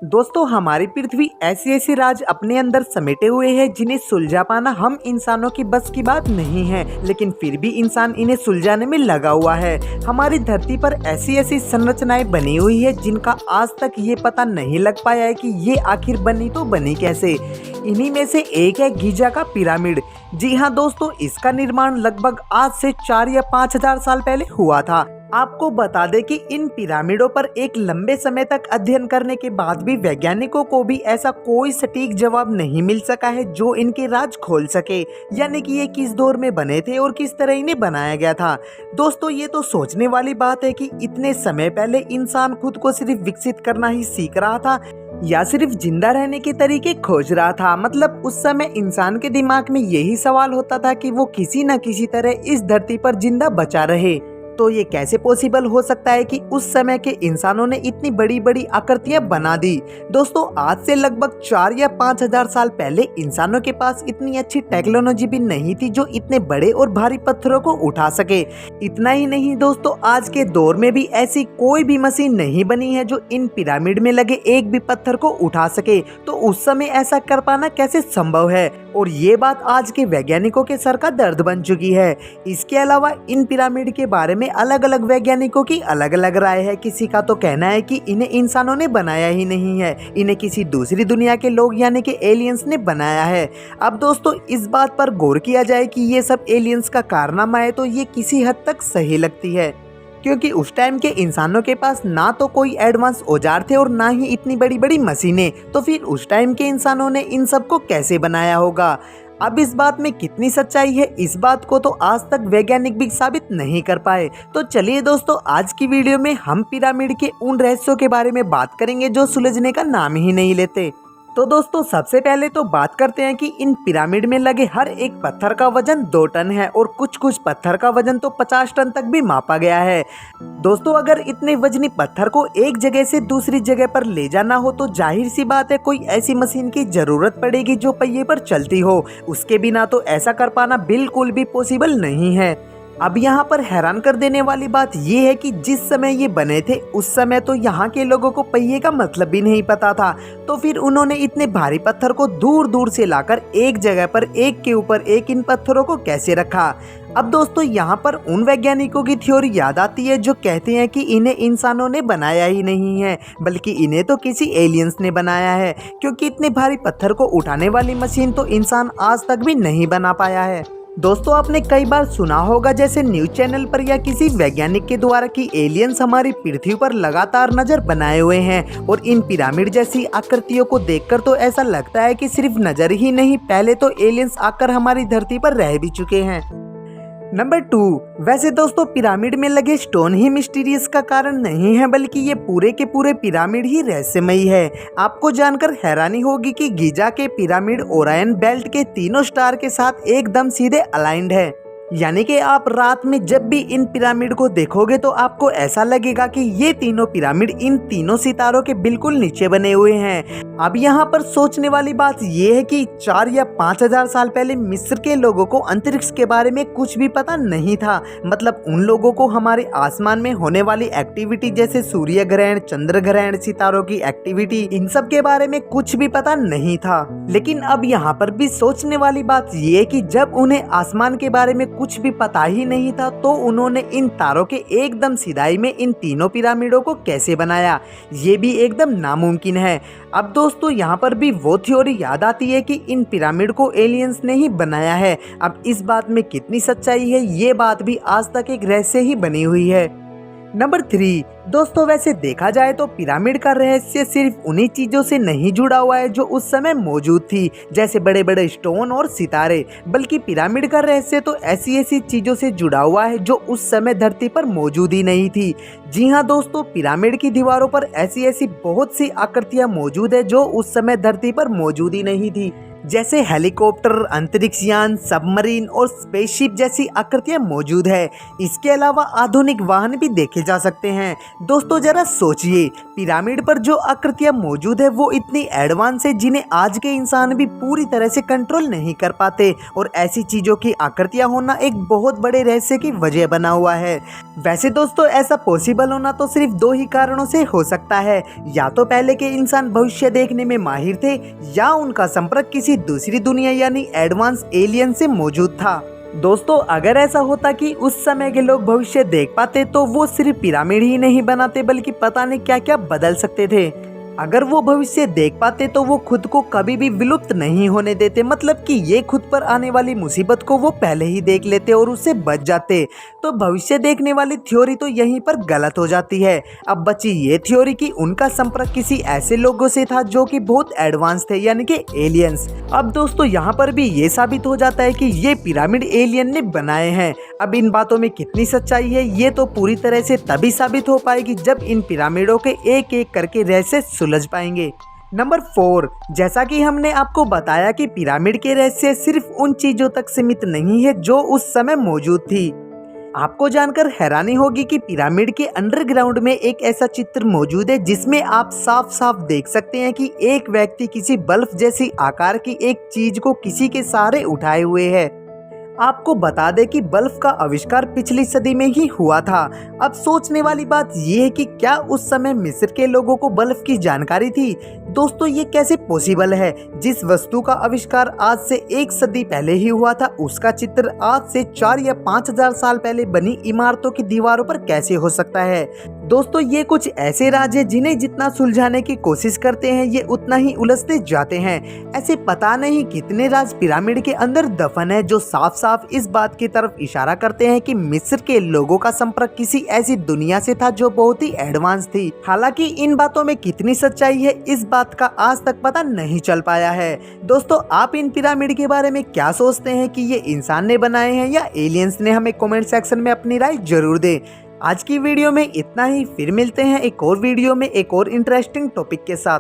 दोस्तों हमारी पृथ्वी ऐसी ऐसी राज अपने अंदर समेटे हुए है जिन्हें सुलझा पाना हम इंसानों की बस की बात नहीं है, लेकिन फिर भी इंसान इन्हें सुलझाने में लगा हुआ है। हमारी धरती पर ऐसी ऐसी संरचनाएं बनी हुई है जिनका आज तक ये पता नहीं लग पाया है कि ये आखिर बनी तो बनी कैसे। इन्हीं में से एक है गीजा का पिरामिड। जी हाँ दोस्तों, इसका निर्माण लगभग आज से 4 या 5 हजार साल पहले हुआ था। आपको बता दें कि इन पिरामिडों पर एक लंबे समय तक अध्ययन करने के बाद भी वैज्ञानिकों को भी ऐसा कोई सटीक जवाब नहीं मिल सका है जो इनके राज खोल सके, यानी कि ये किस दौर में बने थे और किस तरह इन्हें बनाया गया था। दोस्तों ये तो सोचने वाली बात है कि इतने समय पहले इंसान खुद को सिर्फ विकसित करना ही सीख रहा था या सिर्फ जिंदा रहने के तरीके खोज रहा था। मतलब उस समय इंसान के दिमाग में यही सवाल होता था कि वो किसी न किसी तरह इस धरती पर जिंदा बचा रहे। तो ये कैसे पॉसिबल हो सकता है कि उस समय के इंसानों ने इतनी बड़ी बड़ी आकृतियां बना दी। दोस्तों आज से लगभग 4 या 5 हजार साल पहले इंसानों के पास इतनी अच्छी टेक्नोलॉजी भी नहीं थी जो इतने बड़े और भारी पत्थरों को उठा सके। इतना ही नहीं दोस्तों, आज के दौर में भी ऐसी कोई भी मशीन नहीं बनी है जो इन पिरामिड में लगे एक भी पत्थर को उठा सके। तो उस समय ऐसा कर पाना कैसे संभव है, और ये बात आज के वैज्ञानिकों के सर का दर्द बन चुकी है। इसके अलावा इन पिरामिड के बारे में अलग अलग वैज्ञानिकों की अलग अलग राय है। किसी का तो कहना है कि इन्हें इंसानों ने बनाया ही नहीं है, इन्हें किसी दूसरी दुनिया के लोग यानी कि एलियंस ने बनाया है। अब दोस्तों इस बात पर गौर किया जाए कि ये सब एलियंस का कारनामा है तो ये किसी हद तक सही लगती है, क्योंकि उस टाइम के इंसानों के पास ना तो कोई एडवांस औजार थे और ना ही इतनी बड़ी बड़ी मशीनें। तो फिर उस टाइम के इंसानों ने इन सब को कैसे बनाया होगा। अब इस बात में कितनी सच्चाई है, इस बात को तो आज तक वैज्ञानिक भी साबित नहीं कर पाए। तो चलिए दोस्तों, आज की वीडियो में हम पिरामिड के उन रहस्यों के बारे में बात करेंगे जो सुलझने का नाम ही नहीं लेते। तो दोस्तों सबसे पहले तो बात करते हैं कि इन पिरामिड में लगे हर एक पत्थर का वजन 2 टन है और कुछ कुछ पत्थर का वजन तो 50 टन तक भी मापा गया है। दोस्तों अगर इतने वजनी पत्थर को एक जगह से दूसरी जगह पर ले जाना हो तो जाहिर सी बात है कोई ऐसी मशीन की जरूरत पड़ेगी जो पहिए पर चलती हो। उसके बिना तो ऐसा कर पाना बिल्कुल भी पॉसिबल नहीं है। अब यहाँ पर हैरान कर देने वाली बात ये है कि जिस समय ये बने थे उस समय तो यहाँ के लोगों को पहिए का मतलब भी नहीं पता था। तो फिर उन्होंने इतने भारी पत्थर को दूर दूर से लाकर एक जगह पर एक के ऊपर एक इन पत्थरों को कैसे रखा। अब दोस्तों यहाँ पर उन वैज्ञानिकों की थ्योरी याद आती है जो कहते हैं कि इन्हें इंसानों ने बनाया ही नहीं है, बल्कि इन्हें तो किसी एलियंस ने बनाया है, क्योंकि इतने भारी पत्थर को उठाने वाली मशीन तो इंसान आज तक भी नहीं बना पाया है। दोस्तों आपने कई बार सुना होगा जैसे न्यूज चैनल पर या किसी वैज्ञानिक के द्वारा कि एलियंस हमारी पृथ्वी पर लगातार नजर बनाए हुए हैं, और इन पिरामिड जैसी आकृतियों को देखकर तो ऐसा लगता है कि सिर्फ नजर ही नहीं, पहले तो एलियंस आकर हमारी धरती पर रह भी चुके हैं। नंबर 2, वैसे दोस्तों पिरामिड में लगे स्टोन ही मिस्टीरियस का कारण नहीं है, बल्कि ये पूरे के पूरे पिरामिड ही रहस्यमयी है। आपको जानकर हैरानी होगी कि गीजा के पिरामिड ओरायन बेल्ट के तीनों स्टार के साथ एकदम सीधे अलाइंड है, यानी कि आप रात में जब भी इन पिरामिड को देखोगे तो आपको ऐसा लगेगा कि ये तीनों पिरामिड इन तीनों सितारों के बिल्कुल नीचे बने हुए हैं। अब यहाँ पर सोचने वाली बात ये है कि 4 या 5 हजार साल पहले मिस्र के लोगों को अंतरिक्ष के बारे में कुछ भी पता नहीं था। मतलब उन लोगों को हमारे आसमान में होने वाली एक्टिविटी जैसे सूर्य ग्रहण, चंद्र ग्रहण, सितारों की एक्टिविटी, इन सब के बारे में कुछ भी पता नहीं था। लेकिन अब यहाँ पर भी सोचने वाली बात ये है कि जब उन्हें आसमान के बारे में कुछ भी पता ही नहीं था तो उन्होंने इन तारों के एकदम सिधाई में इन तीनों पिरामिडों को कैसे बनाया, ये भी एकदम नामुमकिन है। अब दोस्तों यहाँ पर भी वो थ्योरी याद आती है कि इन पिरामिड को एलियंस ने ही बनाया है। अब इस बात में कितनी सच्चाई है ये बात भी आज तक एक रहस्य ही बनी हुई है। नंबर 3, दोस्तों वैसे देखा जाए तो पिरामिड का रहस्य सिर्फ उन्हीं चीजों से नहीं जुड़ा हुआ है जो उस समय मौजूद थी, जैसे बड़े बड़े स्टोन और सितारे, बल्कि पिरामिड का रहस्य तो ऐसी ऐसी चीजों से जुड़ा हुआ है जो उस समय धरती पर मौजूद ही नहीं थी। जी हाँ दोस्तों, पिरामिड की दीवारों पर ऐसी ऐसी बहुत सी आकृतियां मौजूद है जो उस समय धरती पर मौजूद ही नहीं थी। जैसे हेलीकॉप्टर, अंतरिक्ष यान, सबमरीन और स्पेसशिप जैसी आकृतियां मौजूद है। इसके अलावा आधुनिक वाहन भी देखे जा सकते हैं। दोस्तों जरा सोचिए, पिरामिड पर जो आकृतियां मौजूद है वो इतनी एडवांस है जिन्हें आज के इंसान भी पूरी तरह से कंट्रोल नहीं कर पाते, और ऐसी चीजों की आकृतियां होना एक बहुत बड़े रहस्य की वजह बना हुआ है। वैसे दोस्तों ऐसा पॉसिबल होना तो सिर्फ दो ही कारणों से हो सकता है, या तो पहले के इंसान भविष्य देखने में माहिर थे, या उनका संपर्क किसी दूसरी दुनिया यानी एडवांस एलियन से मौजूद था। दोस्तों अगर ऐसा होता कि उस समय के लोग भविष्य देख पाते तो वो सिर्फ पिरामिड ही नहीं बनाते बल्कि पता नहीं क्या क्या बदल सकते थे। अगर वो भविष्य देख पाते तो वो खुद को कभी भी विलुप्त नहीं होने देते, मतलब कि ये खुद पर आने वाली मुसीबत को वो पहले ही देख लेते और उससे बच जाते। तो भविष्य देखने वाली थ्योरी तो यहीं पर गलत हो जाती है। अब बची ये थ्योरी कि उनका संपर्क किसी ऐसे लोगों से था जो कि बहुत एडवांस थे, यानी कि एलियंस। अब दोस्तों यहाँ पर भी ये साबित हो जाता है कि ये पिरामिड एलियन ने बनाए हैं। अब इन बातों में कितनी सच्चाई है ये तो पूरी तरह से तभी साबित हो पाएगी जब इन पिरामिडों के एक एक करके रहस्य सुलझ पाएंगे। नंबर 4, जैसा कि हमने आपको बताया कि पिरामिड के रहस्य सिर्फ उन चीजों तक सीमित नहीं है जो उस समय मौजूद थी। आपको जानकर हैरानी होगी कि पिरामिड के अंडरग्राउंड में एक ऐसा चित्र मौजूद है जिसमें आप साफ साफ देख सकते हैं कि एक व्यक्ति किसी बल्ब जैसी आकार की एक चीज को किसी के सहारे उठाए हुए है। आपको बता दें कि बल्ब का आविष्कार पिछली सदी में ही हुआ था। अब सोचने वाली बात यह है कि क्या उस समय मिस्र के लोगों को बल्ब की जानकारी थी? दोस्तों ये कैसे पॉसिबल है? जिस वस्तु का आविष्कार आज से 1 सदी पहले ही हुआ था उसका चित्र आज से 4 या 5,000 साल पहले बनी इमारतों की दीवारों पर कैसे हो सकता है? दोस्तों ये कुछ ऐसे राज है जिन्हें जितना सुलझाने की कोशिश करते हैं ये उतना ही उलझते जाते हैं। ऐसे पता नहीं कितने राज पिरामिड के अंदर दफन है जो साफ साफ इस बात की तरफ इशारा करते हैं कि मिस्र के लोगों का संपर्क किसी ऐसी दुनिया से था जो बहुत ही एडवांस थी। हालांकि इन बातों में कितनी सच्चाई है इस बात का आज तक पता नहीं चल पाया है। दोस्तों आप इन पिरामिड के बारे में क्या सोचते हैं कि ये इंसान ने बनाए हैं या एलियंस ने? हमें कमेंट सेक्शन में अपनी राय जरूर दें। आज की वीडियो में इतना ही, फिर मिलते हैं एक और वीडियो में एक और इंटरेस्टिंग टॉपिक के साथ।